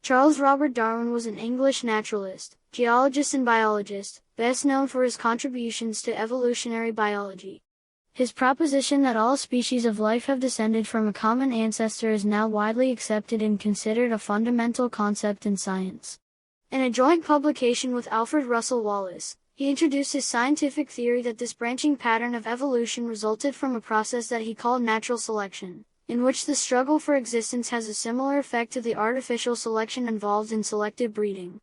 Charles Robert Darwin was an English naturalist, geologist and biologist, best known for his contributions to evolutionary biology. His proposition that all species of life have descended from a common ancestor is now widely accepted and considered a fundamental concept in science. In a joint publication with Alfred Russel Wallace, he introduced his scientific theory that this branching pattern of evolution resulted from a process that he called natural selection, in which the struggle for existence has a similar effect to the artificial selection involved in selective breeding.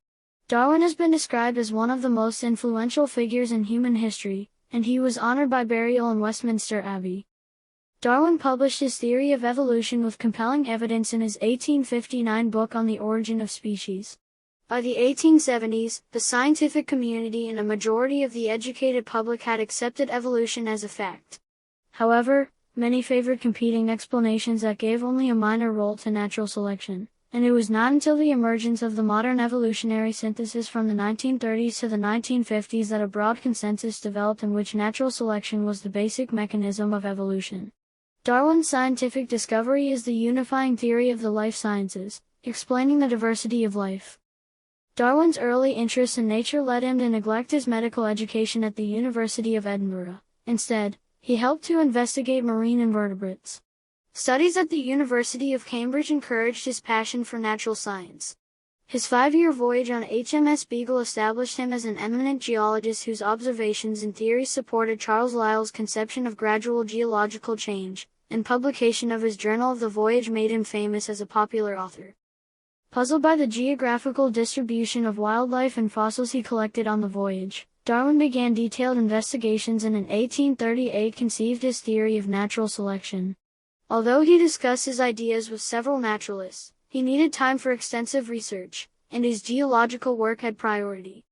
Darwin has been described as one of the most influential figures in human history, and he was honored by burial in Westminster Abbey. Darwin published his theory of evolution with compelling evidence in his 1859 book On the Origin of Species. By the 1870s, the scientific community and a majority of the educated public had accepted evolution as a fact. However, many favored competing explanations that gave only a minor role to natural selection, and it was not until the emergence of the modern evolutionary synthesis from the 1930s to the 1950s that a broad consensus developed in which natural selection was the basic mechanism of evolution. Darwin's scientific discovery is the unifying theory of the life sciences, explaining the diversity of life. Darwin's early interest in nature led him to neglect his medical education at the University of Edinburgh. Instead, he helped to investigate marine invertebrates. Studies at the University of Cambridge encouraged his passion for natural science. His 5-year voyage on HMS Beagle established him as an eminent geologist whose observations and theories supported Charles Lyell's conception of gradual geological change, and publication of his journal of the voyage made him famous as a popular author. Puzzled by the geographical distribution of wildlife and fossils he collected on the voyage, Darwin began detailed investigations and in 1838 conceived his theory of natural selection. Although he discussed his ideas with several naturalists, he needed time for extensive research, and his geological work had priority.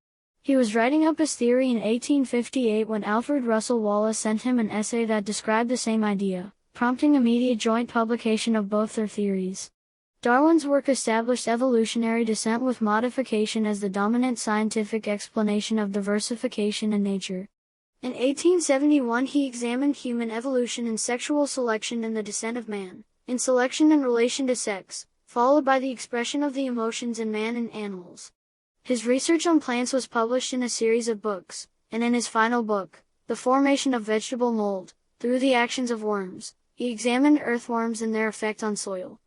He was writing up his theory in 1858 when Alfred Russel Wallace sent him an essay that described the same idea, prompting immediate joint publication of both their theories. Darwin's work established evolutionary descent with modification as the dominant scientific explanation of diversification in nature. In 1871 he examined human evolution in sexual selection and the descent of man, in selection in relation to sex, followed by the expression of the emotions in man and animals. His research on plants was published in a series of books, and in his final book, The Formation of Vegetable Mold, Through the Actions of Worms, he examined earthworms and their effect on soil.